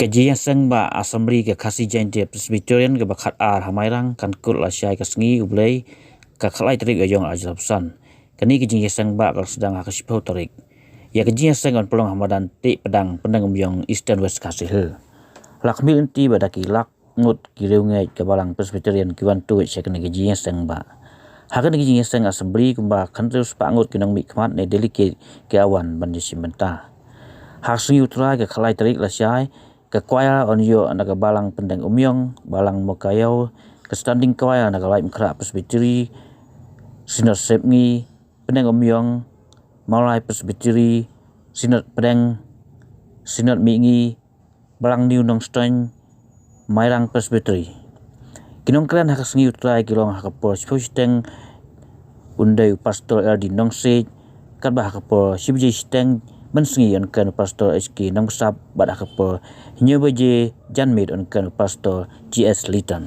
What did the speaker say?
Kajian sang ba asambri ke kasi jante Presbyterian ke bakat hamairang kan kul la syai ka sengi ublei ka khalai trik ayong ajapsan. Kani kajian sang ba kal sedang hakasipau tarik. Ya kajian sang on pelong hamadan ti pedang pendang umyong Eastern West Kasih. Lakmil inti badaki lak ngut kireu ngai ke balang Presbyterian kiwan tu syakani kajian sang ba. Hakan kajian sang asambri kumba kantrus pa ngut kinang mi kmat ne delicate ke awan bandisi mentah. Hak sengi utra ke khalai tarik la syai ke kuaya on yo naga balang pendang umyong balang mokayau ke standing kuaya naga lai mkra Presbyteri sinot sepngi pendang umyong maulai Presbyteri sinot pedang sinot mingi balang new nong stein mairang Presbyteri kinong kran hak sengi utrai kilong hak por sposteng undai pastor LD nongse kan bah hak por sibje steng mensengi on kan pastor SK nong sap bad hak por nyobaje janmid on kan pastor GS Litan.